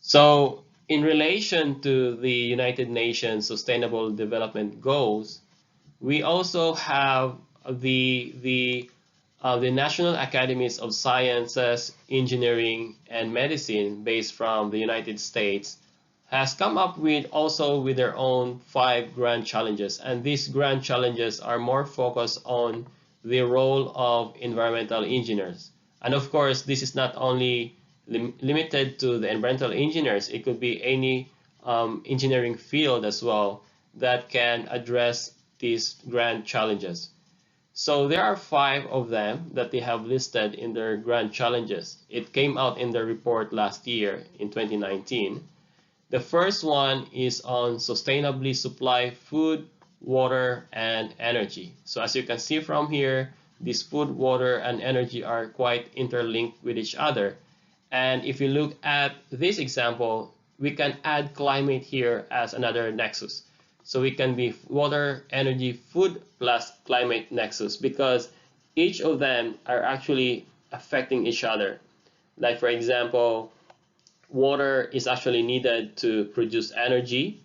So in relation to the United Nations Sustainable Development Goals, we also have the National Academies of Sciences, Engineering, and Medicine, based from the United States, has come up with also with their own 5 grand challenges, and these grand challenges are more focused on the role of environmental engineers. And of course, this is not only limited to the environmental engineers, it could be any engineering field as well that can address these grand challenges. So there are 5 of them that they have listed in their grand challenges. It came out in the report last year in 2019. The first one is on sustainably supply food, water, and energy. So as you can see from here, this food, water, and energy are quite interlinked with each other. And if you look at this example, we can add climate here as another nexus. So we can be water, energy, food plus climate nexus, because each of them are actually affecting each other. Like for example, water is actually needed to produce energy,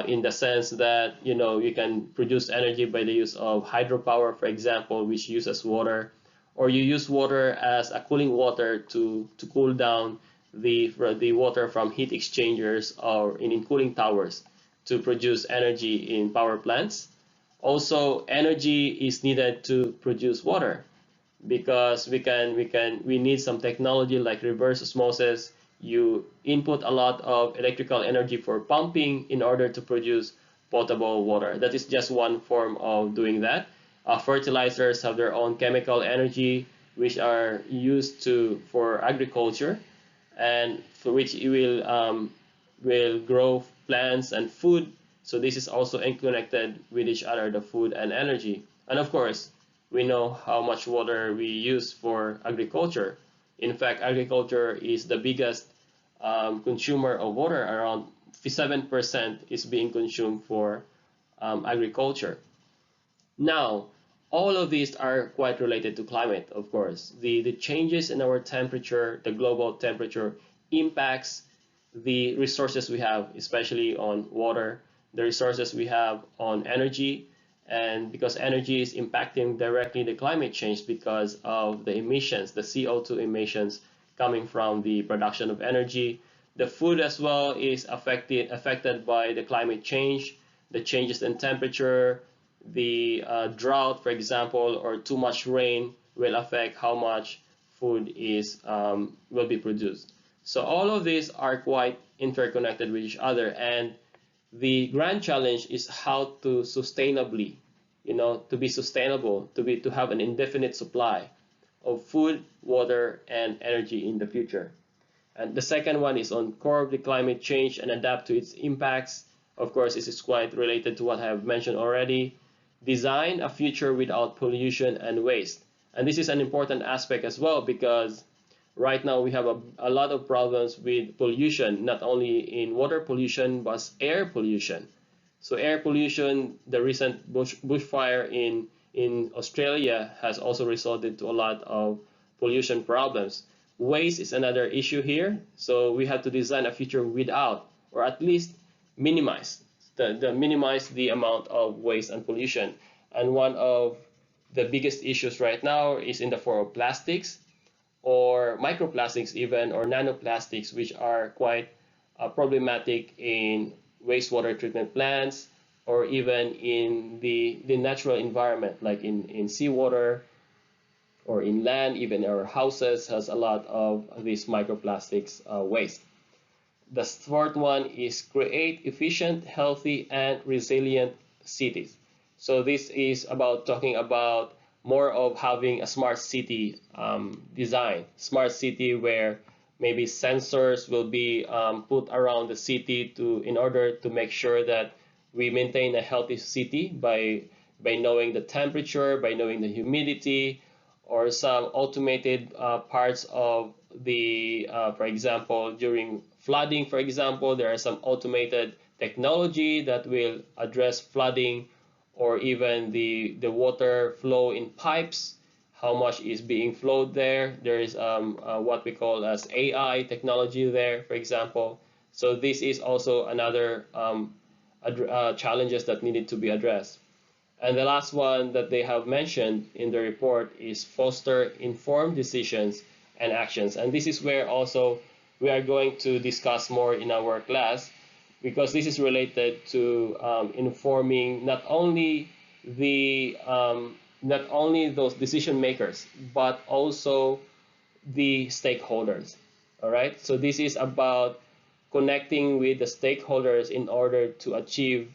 in the sense that you can produce energy by the use of hydropower, for example, which uses water, or you use water as a cooling water to cool down the water from heat exchangers or in cooling towers to produce energy in power plants. Also, energy is needed to produce water, because we need some technology like reverse osmosis. You input a lot of electrical energy for pumping in order to produce potable water. That is just one form of doing that. Fertilizers have their own chemical energy, which are used for agriculture, and for which it will grow plants and food. So this is also connected with each other, the food and energy. And of course, we know how much water we use for agriculture. In fact, agriculture is the biggest consumer of water. Around 7% is being consumed for agriculture. Now, all of these are quite related to climate, of course. The changes in our temperature, the global temperature, impacts the resources we have, especially on water, the resources we have on energy, and because energy is impacting directly the climate change because of the emissions, the CO2 emissions coming from the production of energy. The food as well is affected by the climate change, the changes in temperature, the drought, for example, or too much rain will affect how much food will be produced. So all of these are quite interconnected with each other, and the grand challenge is how to sustainably, to be sustainable, to have an indefinite supply of food, water, and energy in the future. And the second one is on curb the climate change and adapt to its impacts. Of course, this is quite related to what I have mentioned already. Design a future without pollution and waste. And this is an important aspect as well, because right now we have a lot of problems with pollution, not only in water pollution, but air pollution. So air pollution, the recent bushfire in Australia has also resulted to a lot of pollution problems. Waste is another issue here. So we have to design a future without, or at least minimize minimize the amount of waste and pollution. And one of the biggest issues right now is in the form of plastics, or microplastics even, or nanoplastics, which are quite problematic in wastewater treatment plants, or even in the natural environment, like in seawater or in land. Even our houses has a lot of these microplastics waste. The fourth one is create efficient, healthy, and resilient cities. So this is about talking about more of having a smart city design. Smart city where maybe sensors will be put around the city in order to make sure that we maintain a healthy city by knowing the temperature, by knowing the humidity, or some automated parts of for example, during flooding, for example, there are some automated technology that will address flooding, or even the water flow in pipes, how much is being flowed there. There is what we call as AI technology there, for example. So this is also another challenges that needed to be addressed. And the last one that they have mentioned in the report is foster informed decisions and actions. And this is where also we are going to discuss more in our class, because this is related to informing not only those decision makers, but also the stakeholders. All right. So this is about connecting with the stakeholders in order to achieve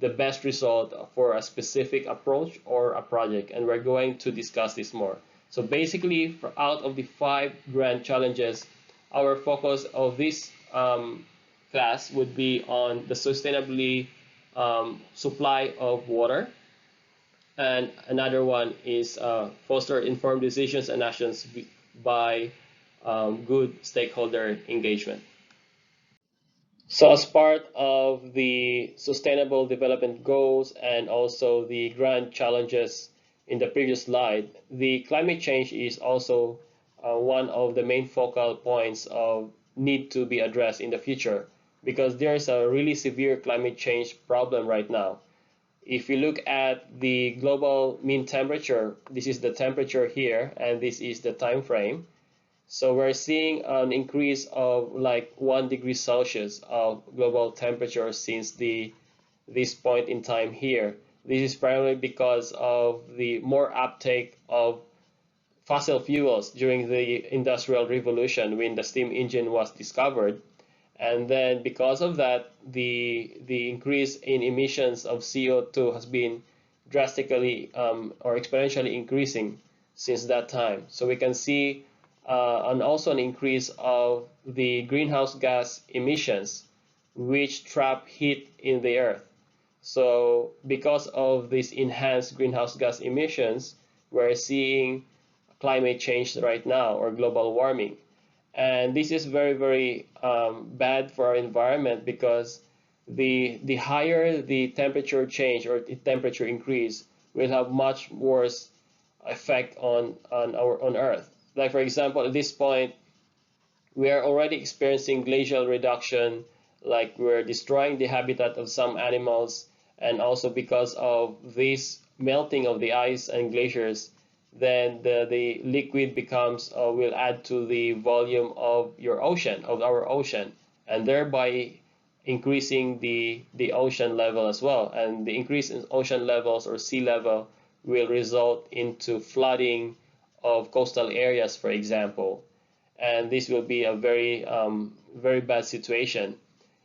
the best result for a specific approach or a project. And we're going to discuss this more. So basically, out of the 5 grand challenges, our focus of this class would be on the sustainably supply of water. And another one is foster informed decisions and actions by good stakeholder engagement. So as part of the Sustainable Development Goals and also the grand challenges in the previous slide, the climate change is also one of the main focal points of need to be addressed in the future, because there is a really severe climate change problem right now. If you look at the global mean temperature, this is the temperature here, and this is the time frame. So we're seeing an increase of like 1 degree Celsius of global temperature since this point in time here. This is primarily because of the more uptake of fossil fuels during the Industrial Revolution when the steam engine was discovered. And then because of that, the increase in emissions of CO2 has been drastically or exponentially increasing since that time. So we can see and also an increase of the greenhouse gas emissions, which trap heat in the earth. So because of these enhanced greenhouse gas emissions, we're seeing climate change right now, or global warming. And this is very, very bad for our environment, because the higher the temperature change or the temperature increase will have much worse effect on Earth. Like for example, at this point, we are already experiencing glacial reduction, like we're destroying the habitat of some animals, and also because of this melting of the ice and glaciers, then the liquid becomes will add to the volume of your ocean, of our ocean, and thereby increasing the ocean level as well. And the increase in ocean levels or sea level will result into flooding of coastal areas, for example. And this will be a very bad situation.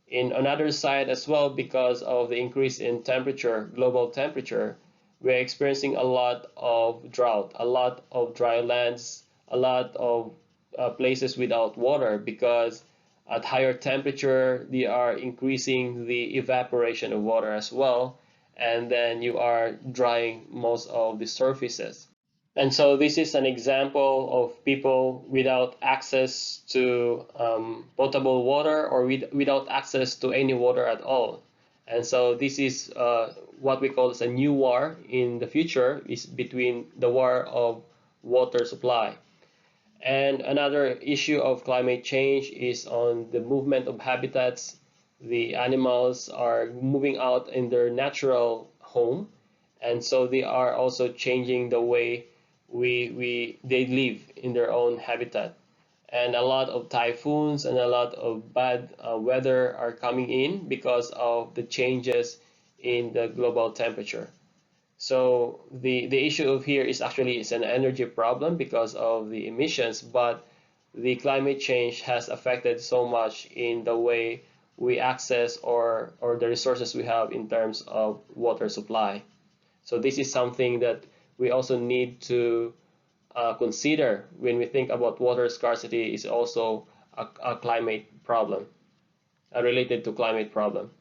In another side as well, because of the increase in temperature, global temperature, we're experiencing a lot of drought, a lot of dry lands, a lot of places without water, because at higher temperature, they are increasing the evaporation of water as well, and then you are drying most of the surfaces. And so this is an example of people without access to potable water, or without access to any water at all. And so this is what we call as a new war in the future, is between the war of water supply. And another issue of climate change is on the movement of habitats. The animals are moving out in their natural home, and so they are also changing the way they live in their own habitat. And a lot of typhoons and a lot of bad weather are coming in because of the changes in the global temperature. So the issue of here is actually it's an energy problem because of the emissions, but the climate change has affected so much in the way we access or the resources we have in terms of water supply. So this is something that we also need to consider when we think about water scarcity, is also a climate problem, related to climate problem.